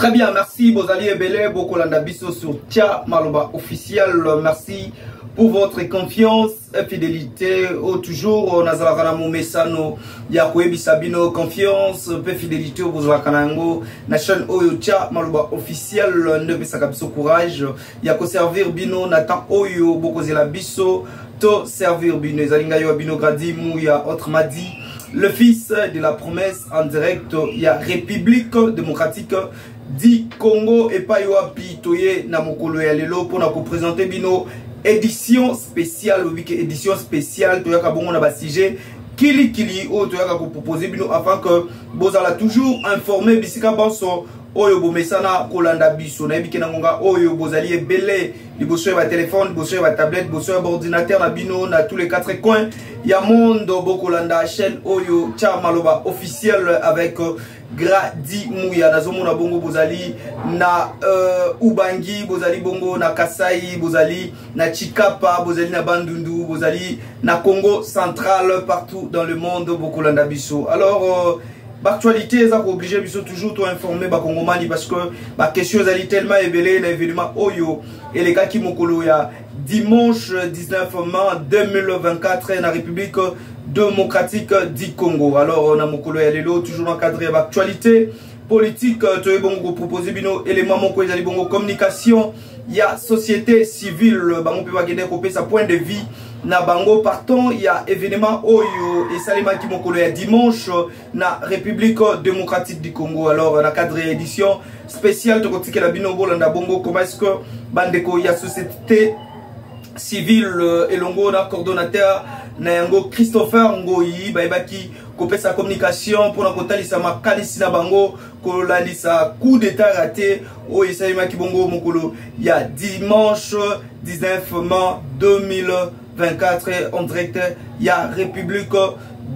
Très bien, merci Bozali Ebele, Bokolanda Bisso sur Tia Maloba officiel. Merci pour votre confiance et fidélité. Toujours, Nazarana Moumessano, Yakoebi Sabino, confiance et fidélité au Bozalakanango, na chaîne Oyo Tia Maloba officiel, ne besaka biso courage. Yako servir Bino, Nathan Oyo, Bokozela Bisso, to servir Bino, Zalingayo Bino Gradi, Mouya, autrement dit. Le fils de la promesse en direct, il y a République démocratique du Congo et pas yoapi toye na mokolo ya lelo pour nous présenter bino édition spéciale, édition spéciale toya ka bongo na ba sujet kili o toya ka proposer bino afin que bozala toujours informé bisika banso oyo bomesana kolanda biso na yebike na ngonga oyo bozali ebele liboso ya ba téléphone, liboso ya ba tablette, liboso ya ba ordinateur na bino na tous les quatre coins ya monde bokolanda chaîne oyo Tia Maloba officiel avec Gradi Mouya nazomona bongo bozali na Ubangi, bozali bongo na Kasai, bozali na Chikapa, bozali na Bandundu, bozali na Congo central, partout dans le monde bokolanda biso. Alors l'actualité ça obligé biso toujours to informer ba Congomani parce que ba question ali tellement évelé l'événement oyo et les gars qui mokolo ya dimanche 19 mai 2024 na République démocratique du Congo. Alors on a mokolo ya lelo toujours encadré l'actualité politique to bongo proposer bino élément moko ezali bongo communication ya société civile bango pe ba gene ko sa point de vue na bango partant il y a événement oyo et salima ki mokolo ya dimanche na République démocratique du Congo. Alors na cadre édition spéciale to kotike la bino bolanda bongo comment est-ce que bandeko ya société civile elongo na coordonnateur na yango Christopher Ngoyi baibaki kopesa communication pour na kotalisa makalisi na bango kolandisa coup d'état raté o esalima ki bongo mokolo ya dimanche 19 mai 2024 en direct il y a République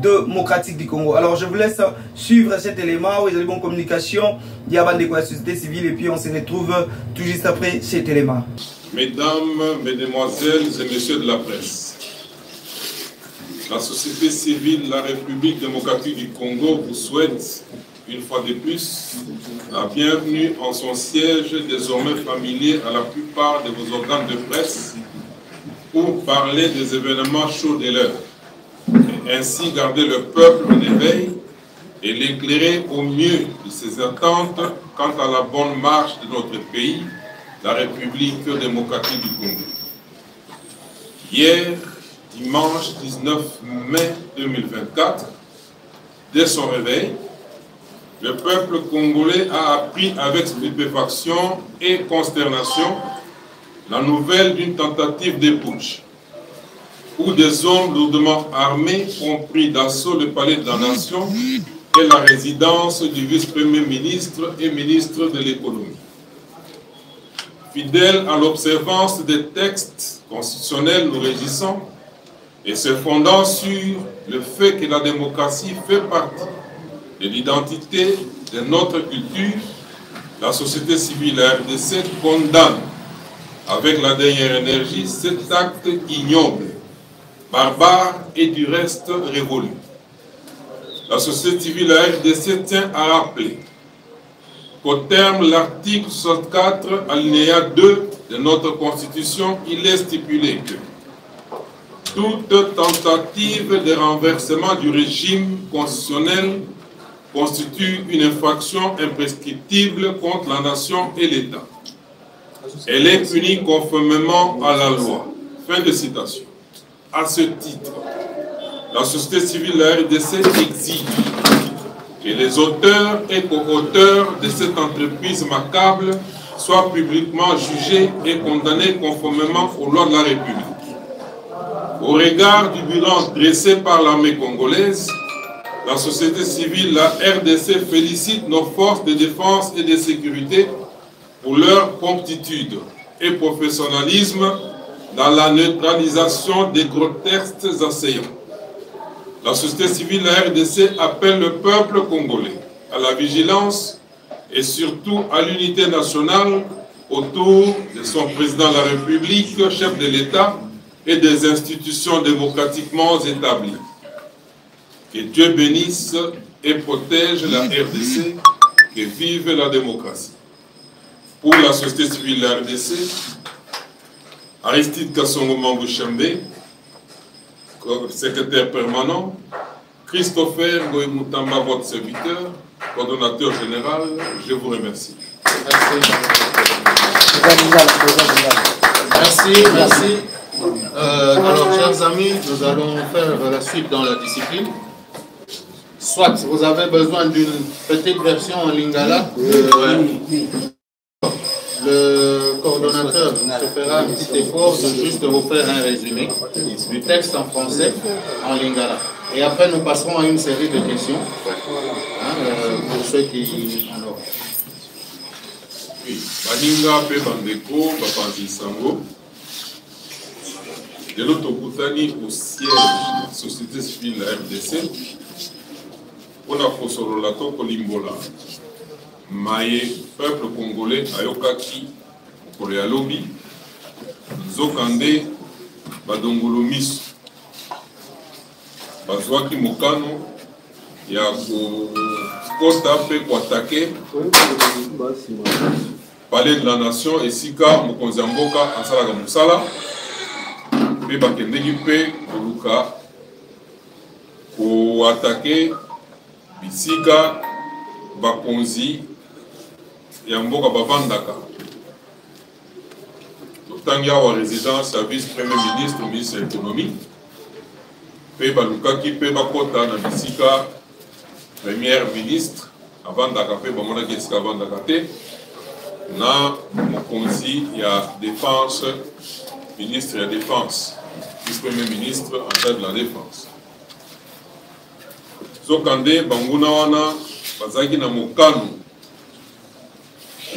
démocratique du Congo. Alors je vous laisse suivre cet élément où il y a une bonne communication, il y a de la société civile et puis on se retrouve tout juste après cet élément. Mesdames, Mesdemoiselles et Messieurs de la presse, la société civile, la République démocratique du Congo vous souhaite une fois de plus la bienvenue en son siège désormais familier à la plupart de vos organes de presse pour parler des événements chauds de l'heure et ainsi garder le peuple en éveil et l'éclairer au mieux de ses attentes quant à la bonne marche de notre pays, la République démocratique du Congo. Hier, dimanche 19 mai 2024, dès son réveil, le peuple congolais a appris avec stupéfaction et consternation la nouvelle d'une tentative de putsch, où des hommes lourdement armés ont pris d'assaut le palais de la nation et la résidence du vice-premier ministre et ministre de l'économie. Fidèles à l'observance des textes constitutionnels nous régissant et se fondant sur le fait que la démocratie fait partie de l'identité de notre culture, la société civile RDC condamne avec la dernière énergie cet acte ignoble, barbare et du reste révolu. La société civile RDC tient à rappeler qu'au terme de l'article 64, alinéa 2 de notre Constitution, il est stipulé que toute tentative de renversement du régime constitutionnel constitue une infraction imprescriptible contre la nation et l'État. Elle est punie conformément à la loi. Fin de citation. À ce titre, la société civile de la RDC exige que les auteurs et co-auteurs de cette entreprise macabre soient publiquement jugés et condamnés conformément aux lois de la République. Au regard du bilan dressé par l'armée congolaise, la société civile, la RDC, félicite nos forces de défense et de sécurité pour leur promptitude et professionnalisme dans la neutralisation des grotesques assaillants. La société civile, la RDC, appelle le peuple congolais à la vigilance et surtout à l'unité nationale autour de son président de la République, chef de l'État et des institutions démocratiquement établies. Que Dieu bénisse et protège la RDC, que vive la démocratie. Pour la société civile de la RDC, Aristide Kassongo Mambouchembe, secrétaire permanent, Christopher Goïmoutamba, votre serviteur, coordonnateur général, je vous remercie. Merci. Alors, chers amis, nous allons faire la suite dans la discipline. Soit vous avez besoin d'une petite version en lingala, le coordonnateur se fera un petit effort de juste vous faire un résumé du texte en français en lingala. Et après, nous passerons à une série de questions pour ceux qui en ont. Oui, Baninga pe Bandeko, Bapanzi Sango. De l'autre côté, au siège de la société civile de la RDC, on a posé la toque Limbola. Maye, peuple congolais, Ayokaki, Korea Lobby, Zokande, Badongolo Miss, Bazwaki Mokano, Yako Kota Pe Kwatake, Palais de la Nation, et Sika, Mokonzamboka, Ansala Musala, Pe Bakendeki Pe, Koluka, Ko attaqué, Bisika, Bakonzi, Yamboka Bavandaka. Tangia wa résidence, service Premier ministre, ministre de l'économie. Pe Baluka qui pe Bakota na Bisika, Premier ministre, Avandaka pe Bamona Geska Avandaka te. Na Mokonzi, il y a défense, ministre de la défense, vice-premier ministre en charge de la défense. Zokande, Banguna wana, Bazaki na Mokano,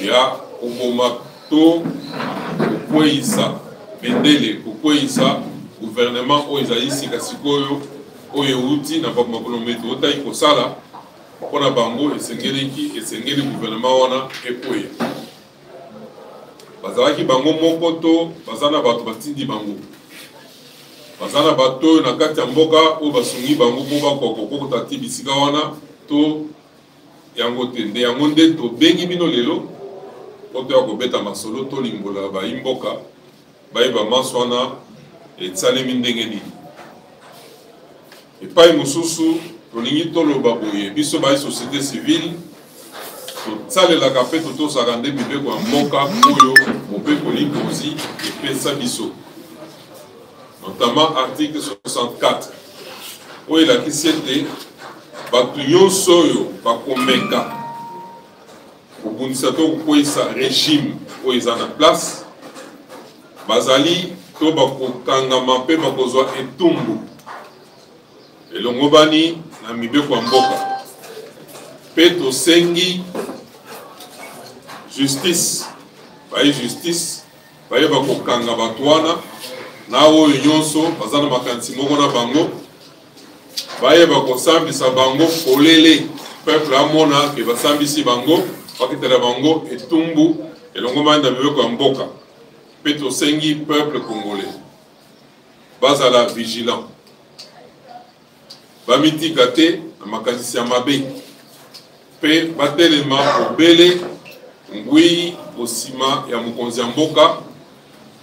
ya Oboma to, Kweisa, Bendele, Kweisa, gouvernement Oizaïsi Kasikoyo, Oyeuti, na Bakumakonometo, Otaï Kosala, Pona Bango, et Sengeli gouvernement wana, Ekoya. Bazalaki bango mokoto, bazana bato batindi bango. Bazana bato na kati ya mboka o basungi bango po bakoko tati bisika wana to yango tende yango nde to bengi bino lelo oto ya kobeta masolo to limbola ba imboka bayeba maswana etsalemi ndenge nini. Epai mosusu tolingi toloba boye biso ba société civile tosalelaka mpe totosaka nde mibeko ya mboka oyo mopeko likonzi epesa biso, notamment article 64 oyo elakisi ete bato nyonso oyo bakomeka kobundisa to kokweyisa régime oyo eza na place bazali to bakokangama mpe bakozwa etumbu elongo bani na mibeko ya mboka mpe tosengi justice, baye justice, baye bakokanga bato wana na oyo nyonso baza na makanisi moko na bango, baye bakosambisa bango polele peuple amona ke basambisi bango bakitela bango etumbu elongo mani na mibeko ya mboka. Mpe tosengi peuple congolais bazala vigilant, bamitika te na makanisi ya mabe, mpe batelema obele ngui osima ya mokonzi ya mboka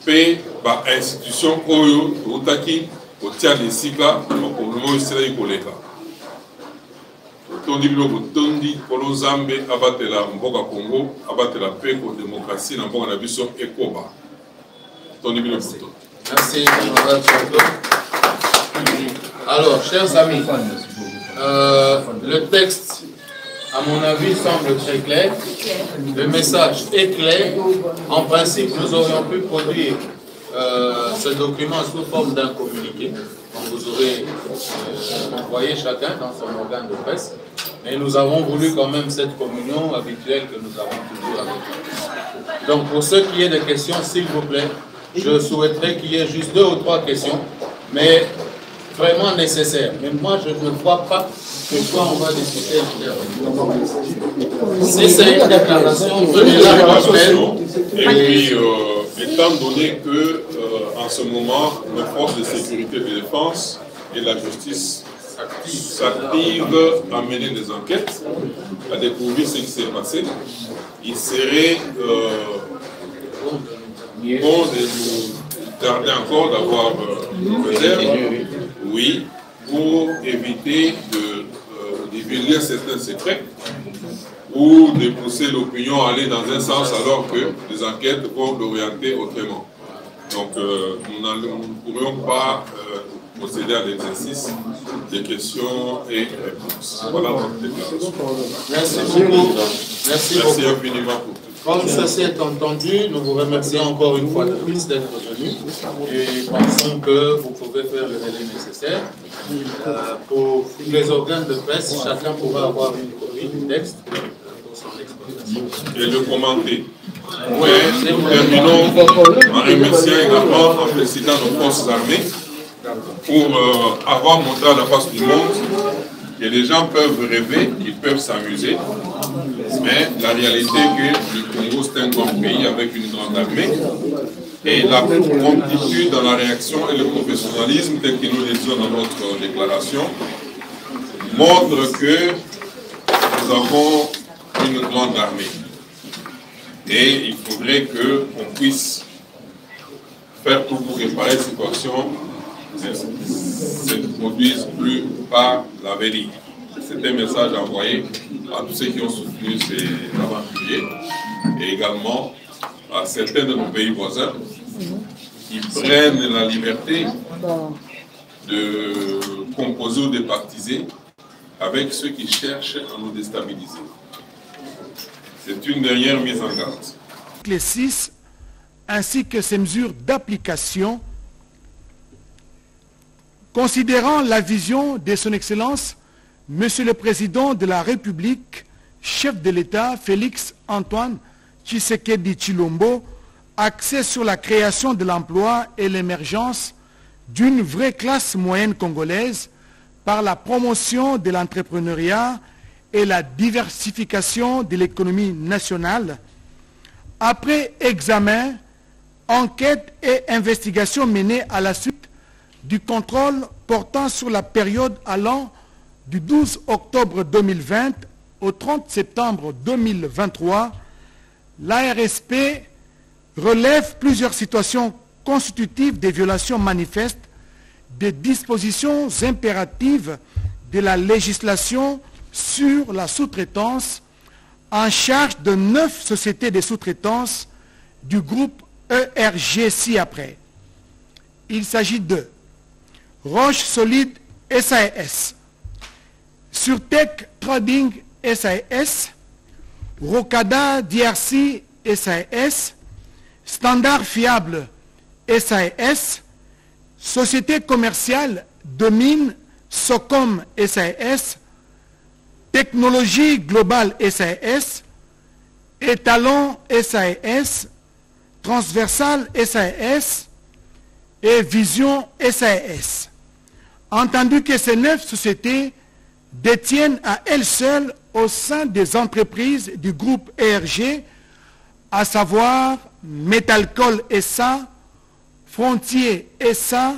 pe ba institution oyo utaki otia lesika makolo mo isela ikoleka tondi biloko tondi kolo Nzambe abatela mboka Congo, abatela pe ko démocratie na mboka na biso ekoba tondi biloko to. Merci. Alors, chers amis, le texte, à mon avis, semble très clair. Le message est clair. En principe, nous aurions pu produire ce document sous forme d'un communiqué. Donc, vous aurez envoyé chacun dans son organe de presse. Mais nous avons voulu quand même cette communion habituelle que nous avons toujours avec nous. Donc, pour ce qui est des questions, s'il vous plaît, je souhaiterais qu'il y ait juste 2 ou 3 questions, mais vraiment nécessaires. Mais moi, je ne crois pas que quoi on va discuter. Si c'est une déclaration, et puis, étant donné que en ce moment, nos forces de sécurité et de défense et la justice s'activent à mener des enquêtes, à découvrir ce qui s'est passé, il serait pose et nous tardez encore d'avoir une réserve, oui, pour éviter de divulguer certains secrets ou de pousser l'opinion à aller dans un sens alors que les enquêtes vont l'orienter autrement. Donc nous ne pourrions pas procéder à l'exercice des questions et réponses. Voilà notre déclaration. Merci beaucoup. Merci infiniment pour tout. Comme ça s'est entendu, nous vous remercions encore une fois de plus d'être venus et pensons que vous pouvez faire le délai nécessaire pour les organes de presse. Chacun pourra avoir une copie du texte pour son explication. Et le commenter. Oui, nous terminons en remerciant également, en félicitant nos forces armées pour avoir montré à la face du monde que les gens peuvent rêver, qu'ils peuvent s'amuser, mais la réalité est que le Congo c'est un grand pays avec une grande armée et la promptitude dans la réaction et le professionnalisme tel que nous le disons dans notre déclaration montre que nous avons une grande armée et il faudrait qu'on puisse faire tout pour réparer cette situation ne se produisent plus par la vérité. C'est un message envoyé à tous ceux qui ont soutenu ces aventuriers et également à certains de nos pays voisins qui prennent la liberté de composer ou de pactiser avec ceux qui cherchent à nous déstabiliser. C'est une dernière mise en garde. Les 6 ainsi que ces mesures d'application considérant la vision de son Excellence, Monsieur le Président de la République, chef de l'État, Félix Antoine Tshisekedi Tshilombo, axé sur la création de l'emploi et l'émergence d'une vraie classe moyenne congolaise par la promotion de l'entrepreneuriat et la diversification de l'économie nationale. Après examen, enquête et investigation menées à la suite du contrôle portant sur la période allant du 12 octobre 2020 au 30 septembre 2023, l'ARSP relève plusieurs situations constitutives des violations manifestes des dispositions impératives de la législation sur la sous-traitance en charge de 9 sociétés de sous-traitance du groupe ERG ci-après. Il s'agit de Roche Solide SAS, Surtech Trading SAS, Rocada DRC SAS, Standard Fiable SAS, Société commerciale de mines Socom SAS, Technologie Globale SAS, Étalon SAS, Transversal SAS et Vision SAS. Entendu que ces 9 sociétés détiennent à elles seules au sein des entreprises du groupe ERG, à savoir Metalcol SA, Frontier SA,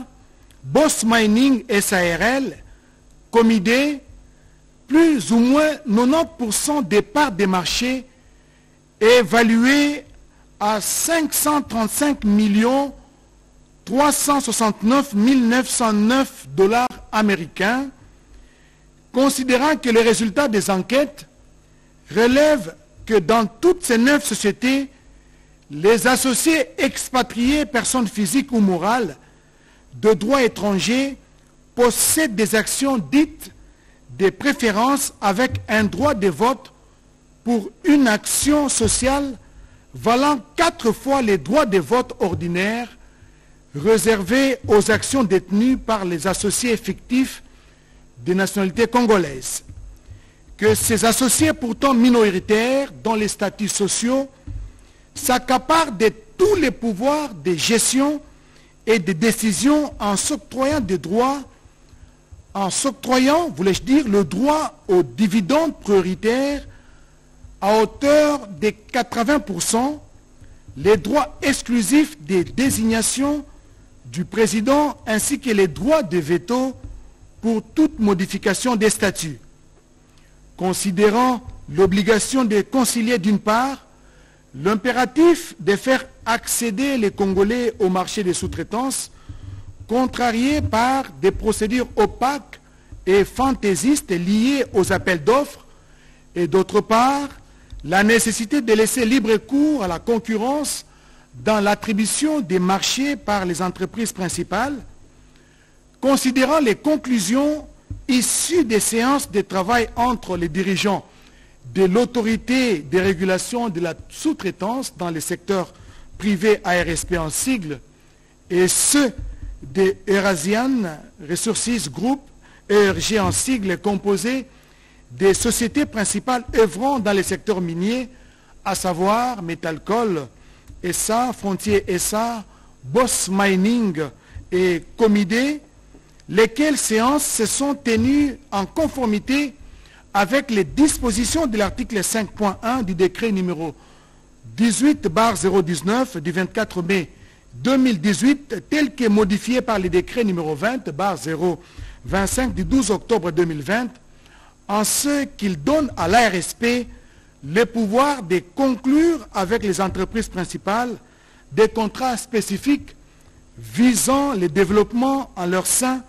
Boss Mining SARL, Comidé, plus ou moins 90% des parts des marchés évaluées à 535 369 909 $ américains, considérant que les résultats des enquêtes relèvent que dans toutes ces 9 sociétés, les associés expatriés, personnes physiques ou morales, de droit étranger, possèdent des actions dites des préférences avec un droit de vote pour une action sociale valant 4 fois les droits de vote ordinaires réservés aux actions détenues par les associés fictifs des nationalités congolaises. Que ces associés pourtant minoritaires dans les statuts sociaux s'accaparent de tous les pouvoirs de gestion et de décision en s'octroyant des droits, voulais-je dire, le droit aux dividendes prioritaires à hauteur de 80%, les droits exclusifs des désignations du président ainsi que les droits de veto pour toute modification des statuts. Considérant l'obligation de concilier d'une part l'impératif de faire accéder les Congolais au marché des sous-traitances, contrariés par des procédures opaques et fantaisistes liées aux appels d'offres, et d'autre part, la nécessité de laisser libre cours à la concurrence dans l'attribution des marchés par les entreprises principales, considérant les conclusions issues des séances de travail entre les dirigeants de l'autorité de régulation de la sous-traitance dans les secteurs privés ARSP en sigle et ceux de Eurasian Resources Group, ERG en sigle, composés des sociétés principales œuvrant dans les secteurs miniers, à savoir Metalcol, SA, Frontier SA, Boss Mining et Comidé, lesquelles séances se sont tenues en conformité avec les dispositions de l'article 5.1 du décret numéro 18/019 du 24 mai 2018, tel que modifié par le décret numéro 20/025 du 12 octobre 2020, en ce qu'il donne à l'ARSP le pouvoir de conclure avec les entreprises principales des contrats spécifiques visant le développement en leur sein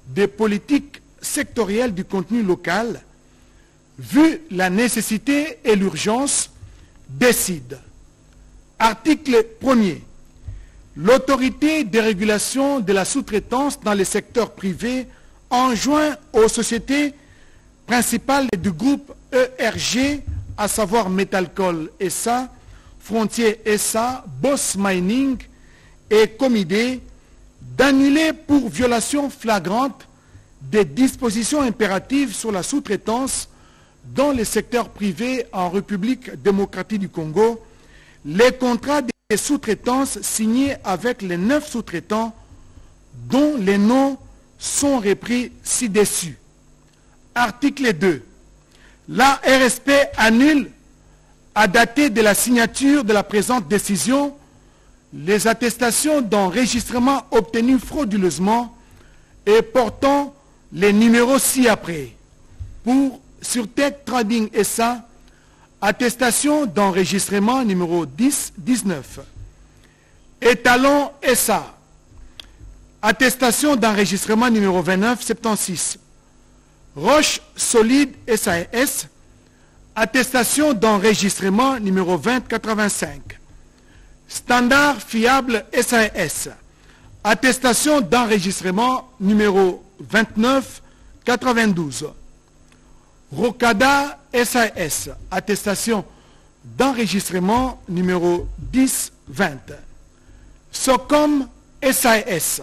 des politiques sectorielles du contenu local, vu la nécessité et l'urgence, décide. Article 1er. L'autorité de régulation de la sous-traitance dans les secteurs privés enjoint aux sociétés principales du groupe ERG, à savoir Metalcol SA, Frontier SA, Boss Mining et Comidé, d'annuler pour violation flagrante des dispositions impératives sur la sous-traitance dans les secteurs privés en République démocratique du Congo, les contrats de sous-traitance signés avec les 9 sous-traitants dont les noms sont repris ci-dessus. Article 2. La RSP annule, à dater de la signature de la présente décision, les attestations d'enregistrement obtenues frauduleusement et portant les numéros ci-après. Pour Surtech Trading SA, attestation d'enregistrement numéro 10-19. Étalon SA, attestation d'enregistrement numéro 29-76. Roche Solide SAS, attestation d'enregistrement numéro 2085. Standard Fiable SAS, attestation d'enregistrement numéro 2992. Rocada SAS, attestation d'enregistrement numéro 1020. Socom SAS,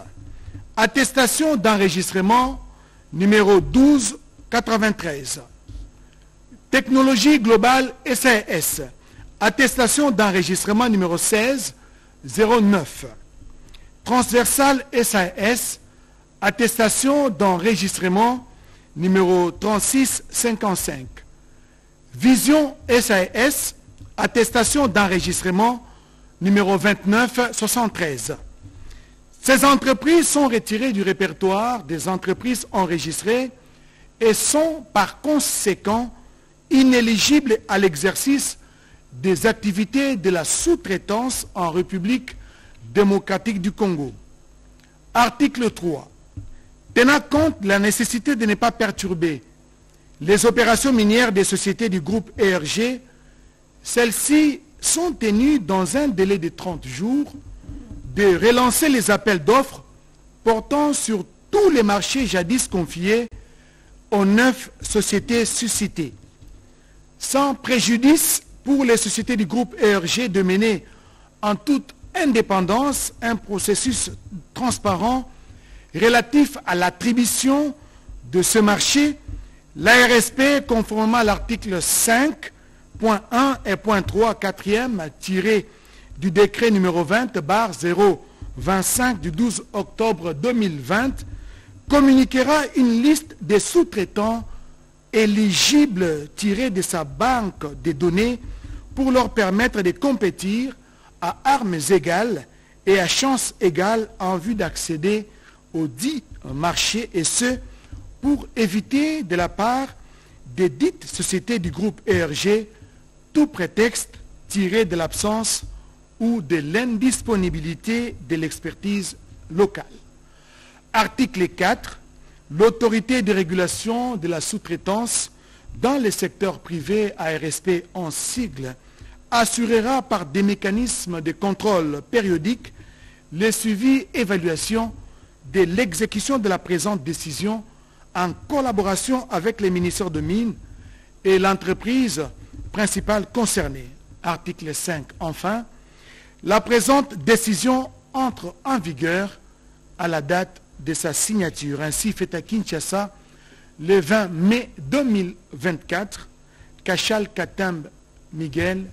attestation d'enregistrement numéro 1293. Technologie Globale SAS, attestation d'enregistrement numéro 1609. Transversal SAS, attestation d'enregistrement numéro 3655. Vision SAS, attestation d'enregistrement numéro 2973. Ces entreprises sont retirées du répertoire des entreprises enregistrées et sont par conséquent inéligibles à l'exercice des activités de la sous-traitance en République démocratique du Congo. Article 3. Tenant compte de la nécessité de ne pas perturber les opérations minières des sociétés du groupe ERG, celles-ci sont tenues dans un délai de 30 jours de relancer les appels d'offres portant sur tous les marchés jadis confiés aux 9 sociétés suscitées, sans préjudice pour les sociétés du groupe ERG de mener en toute indépendance un processus transparent relatif à l'attribution de ce marché. L'ARSP, conformément à l'article 5.1 et .3 4e tiré du décret numéro 20/025 du 12 octobre 2020, communiquera une liste des sous-traitants éligibles tirés de sa banque de données pour leur permettre de compétir à armes égales et à chances égales en vue d'accéder au dit marché, et ce, pour éviter de la part des dites sociétés du groupe ERG tout prétexte tiré de l'absence ou de l'indisponibilité de l'expertise locale. Article 4. L'autorité de régulation de la sous-traitance dans le secteur privé ARSP en sigle assurera par des mécanismes de contrôle périodiques le suivi et évaluation de l'exécution de la présente décision en collaboration avec les ministères de Mines et l'entreprise principale concernée. Article 5. Enfin, la présente décision entre en vigueur à la date de sa signature. Ainsi fait à Kinshasa le 20 mai 2024, Kachal Katamb Miguel,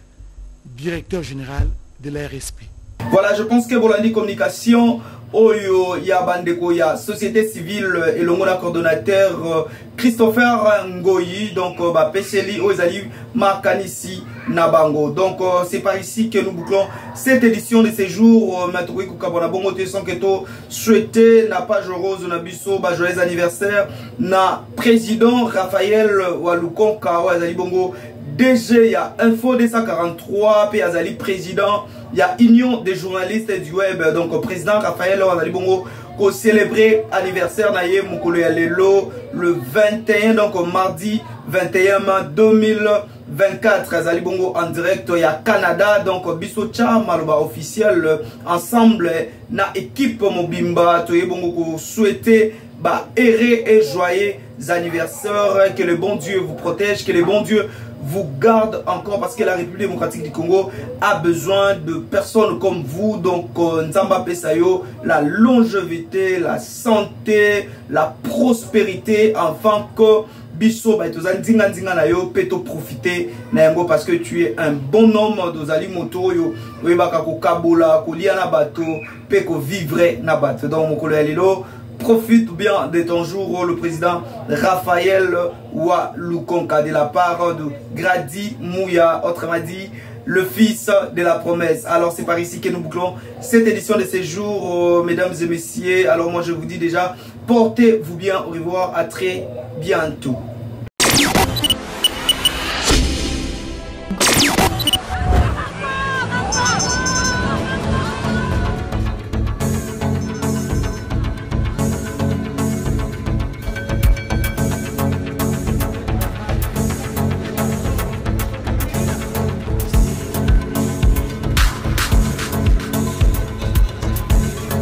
directeur général de la RSP. Voilà, je pense que Bolandi Communication, Oyo, Yabandeko, ya Société Civile et le coordonnateur Christopher Ngoyi, donc PCLI, Ozali, Markanisi, Nabango. Donc c'est par ici que nous bouclons cette édition de ces jours. Matoui Koukabona Bongote Sanketo, souhaité na page rose, na biso, joyeux anniversaire, na président Raphaël Walukon Kawa, Azali Bongo. DG, il y a Info 243, puis Azali président, il y a Union des journalistes du web, donc président Raphaël Azali Bongo, pour célébrer anniversaire Naye Mukolo Yalelo le 21, donc mardi 21 mai 2024. Azali Bongo en direct, il y a Canada, donc Bisocha Maloba officiel, ensemble, na équipe Mobimba, Toye Bongo pour souhaiter erré et joyeux anniversaire, que le bon Dieu vous protège, que le bon Dieu vous garde encore, parce que la République démocratique du Congo a besoin de personnes comme vous. Donc Nzamba Pesayo, la longévité, la santé, la prospérité, enfin que biso peto profiter parce que tu es un bon homme d'Ozali Moto yo webaka ko kabola ko liana bato pe ko vivre na bato. Donc mokolo ya lelo, profite bien de ton jour, le président Raphaël Walukonka, de la part de Grady Mouya, autrement dit, le fils de la promesse. Alors c'est par ici que nous bouclons cette édition de ces jours, mesdames et messieurs. Alors moi je vous dis déjà, portez-vous bien, au revoir, à très bientôt.